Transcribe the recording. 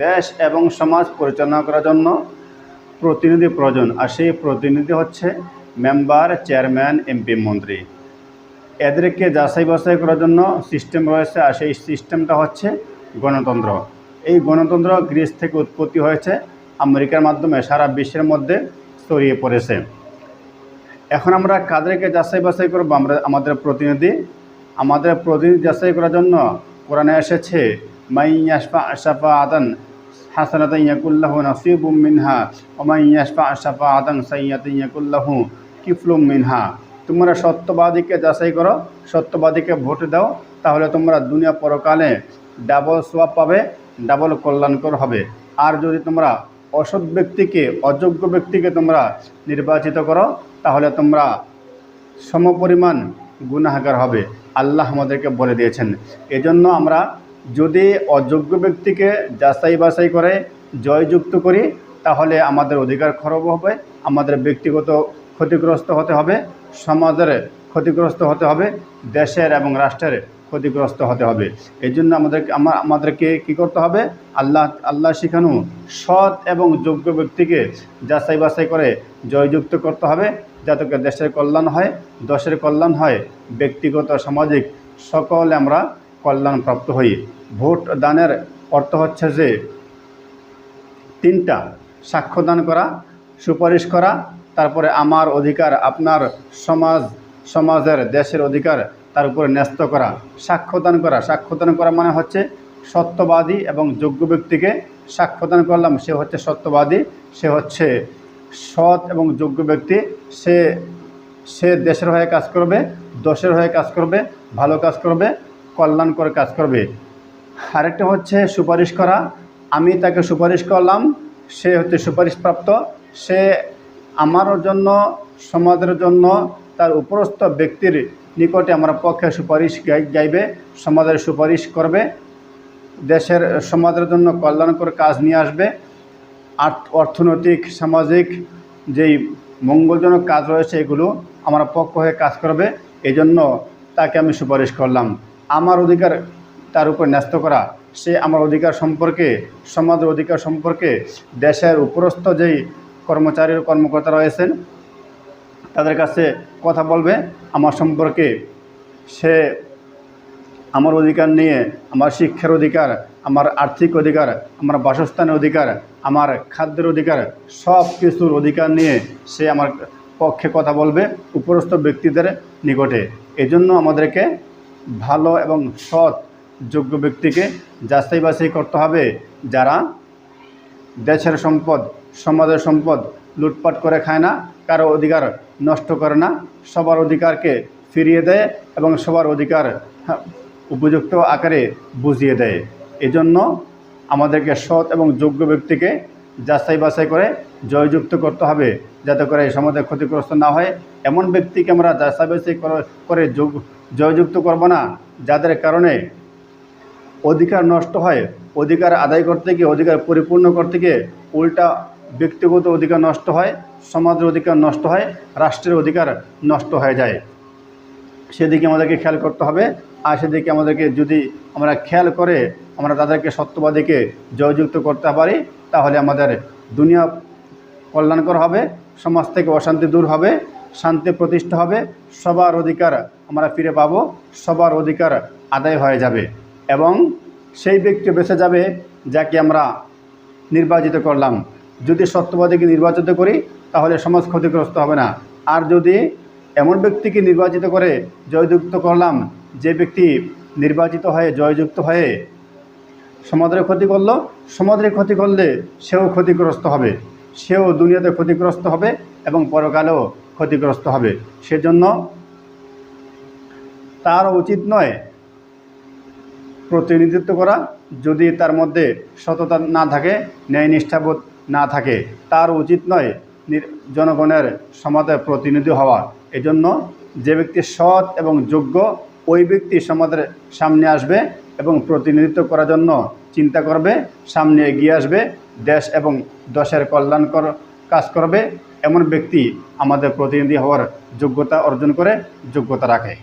দেশ এবং সমাজ পরিচালনা করার জন্য প্রতিনিধি প্রয়োজন, আর সেই প্রতিনিধি হচ্ছে মেম্বার, চেয়ারম্যান, এমপি, মন্ত্রী। এদেরকে যাচাই বাছাই করার জন্য সিস্টেম রয়েছে, আর সেই সিস্টেমটা হচ্ছে গণতন্ত্র। এই গণতন্ত্র গ্রিস থেকে উৎপত্তি হয়েছে, আমেরিকার মাধ্যমে সারা বিশ্বের মধ্যে ছড়িয়ে পড়েছে। এখন আমরা কাদেরকে যাচাই বাছাই করব? আমাদের প্রতিনিধি যাচাই করার জন্য কোরআনে এসেছে মান ইয়াশফা শাফাআতান হাসানাতান ইয়াকুল লাহু নাসিবুম মিনহা ওয়া মান ইয়াশফা শাফাআতান সাইয়্যাতান ইয়াকুল লাহু কিফলুম মিনহা। তোমরা সত্যবাদীকে যাচাই করো, সত্যবাদীকে ভোট দাও, তাহলে তোমরা দুনিয়া পরকালে ডাবল সওয়াব পাবে, ডাবল কল্যাণকর হবে। আর যদি তোমরা অসৎ ব্যক্তিকে, অযোগ্য ব্যক্তিকে তোমরা নির্বাচিত করো, তাহলে তোমরা সমপরিমাণ গুনাহগার হবে। আল্লাহ আমাদেরকে বলে দিয়েছেন। এজন্য আমরা যদি অযোগ্য ব্যক্তিকে যাচাই বাছাই করে জয়যুক্ত করি, তাহলে আমাদের অধিকার খর্ব হবে, আমাদের ব্যক্তিগত ক্ষতিগ্রস্ত হতে হবে, সমাজের ক্ষতিগ্রস্ত হতে হবে, দেশের এবং রাষ্ট্রের ক্ষতিগ্রস্ত হতে হবে। এই জন্য আমাদেরকে কী করতে হবে? আল্লাহ শিখানো সৎ এবং যোগ্য ব্যক্তিকে যাচাই বাছাই করে জয়যুক্ত করতে হবে, যাতে করে দেশের কল্যাণ হয়, দেশের কল্যাণ হয়, ব্যক্তিগত সামাজিক সকলে আমরা কল্যাণপ্রাপ্ত হই। ভোট দানের অর্থ হচ্ছে যে তিনটা: সাক্ষ্যদান করা, সুপারিশ করা, তারপরে আমার অধিকার আপনার সমাজের দেশের অধিকার তার উপরে ন্যস্ত করা। সাক্ষ্যদান করা মানে হচ্ছে সত্যবাদী এবং যোগ্য ব্যক্তিকে সাক্ষ্যদান করলাম, সে হচ্ছে সত্যবাদী, সে হচ্ছে সৎ এবং যোগ্য ব্যক্তি, সে দেশের হয়ে কাজ করবে, দশের হয়ে কাজ করবে, ভালো কাজ করবে, কল্যাণকর কাজ করবে। আরেকটা হচ্ছে সুপারিশ করা, আমি তাকে সুপারিশ করলাম, সে হচ্ছে সুপারিশপ্রাপ্ত, সে আমার জন্য, সমাজের জন্য, তার উপরস্থ ব্যক্তির নিকটে আমার পক্ষে সুপারিশ গাইবে, সমাজের সুপারিশ করবে, দেশের সমাজের জন্য কল্যাণকর কাজ নিয়ে আসবে, অর্থনৈতিক সামাজিক যেই মঙ্গলজনক কাজ রয়েছে এগুলো আমার পক্ষ হয়ে কাজ করবে। এই জন্য তাকে আমি সুপারিশ করলাম। আমার অধিকার তার উপর ন্যস্ত করা, সে আমার অধিকার সম্পর্কে, সমাজের অধিকার সম্পর্কে দেশের উপরস্থ যেই কর্মকর্তা রয়েছেন তাদের কাছে কথা বলবে আমার সম্পর্কে, সে আমার অধিকার নিয়ে, আমার শিক্ষার অধিকার, আমার আর্থিক অধিকার, আমার বাসস্থানের অধিকার, আমার খাদ্যের অধিকার, সব কিছুর অধিকার নিয়ে সে আমার পক্ষে কথা বলবে উপরস্থ ব্যক্তিদের নিকটে। এজন্য আমাদেরকে ভালো এবং সৎ যোগ্য ব্যক্তিকে যাচাই বাছাই করতে হবে, যারা দেশের সম্পদ, সমাজের সম্পদ লুটপাট করে খায় না, কারো অধিকার নষ্ট করে না, সবার অধিকারকে ফিরিয়ে দেয় এবং সবার অধিকার উপযুক্ত আকারে বুঝিয়ে দেয়। এজন্য আমাদেরকে সৎ এবং যোগ্য ব্যক্তিকে যাচাই বাছাই করে জয়যুক্ত করতে হবে, যাতে করে এই সমাজে ক্ষতিগ্রস্ত না হয়। এমন ব্যক্তিকে আমরা যাচাই বাছাই করে জয়যুক্ত করব না, যাদের কারণে অধিকার নষ্ট হয়, অধিকার আদায় করতে গিয়ে, অধিকার পরিপূর্ণ করতে গিয়ে উল্টা ব্যক্তিগত অধিকার নষ্ট হয়, সমাজের অধিকার নষ্ট হয়, রাষ্ট্রের অধিকার নষ্ট হয়ে যায়। সেদিকে আমাদেরকে খেয়াল করতে হবে। আর সেদিকে আমাদেরকে যদি আমরা খেয়াল করে আমরা তাদেরকে সত্যবাদীকে জয়যুক্ত করতে পারি, তাহলে আমাদের দুনিয়া কল্যাণকর হবে, সমাজ থেকে অশান্তি দূর হবে, শান্তি প্রতিষ্ঠা হবে, সবার অধিকার আমরা ফিরে পাব, সবার অধিকার আদায় হয়ে যাবে এবং সেই ব্যক্তি বেঁচে যাবে যাকে আমরা নির্বাচিত করলাম। যদি সত্যবাদীকে নির্বাচিত করি তাহলে সমাজ ক্ষতিগ্রস্ত হবে না। আর যদি এমন ব্যক্তিকে নির্বাচিত করে জয়যুক্ত করলাম, যে ব্যক্তি নির্বাচিত হয়ে জয়যুক্ত হয়ে সমাজের ক্ষতি করলো, সমাজের ক্ষতি করলে সেও ক্ষতিগ্রস্ত হবে, সেও দুনিয়াতে ক্ষতিগ্রস্ত হবে এবং পরকালেও ক্ষতিগ্রস্ত হবে। সেজন্য তার উচিত নয় প্রতিনিধিত্ব করা যদি তার মধ্যে সততা না থাকে, ন্যায়নিষ্ঠাবোধ না থাকে। তার উচিত নয় জনগণের সমাজের প্রতিনিধি হওয়া। এজন্য যে ব্যক্তি সৎ এবং যোগ্য, ওই ব্যক্তি সমাজের সামনে আসবে এবং প্রতিনিধিত্ব করার জন্য চিন্তা করবে, সামনে এগিয়ে আসবে, দেশ এবং দেশের কল্যাণকর কাজ করবে। এমন ব্যক্তি আমাদের প্রতিনিধি হওয়ার যোগ্যতা অর্জন করে, যোগ্যতা রাখে।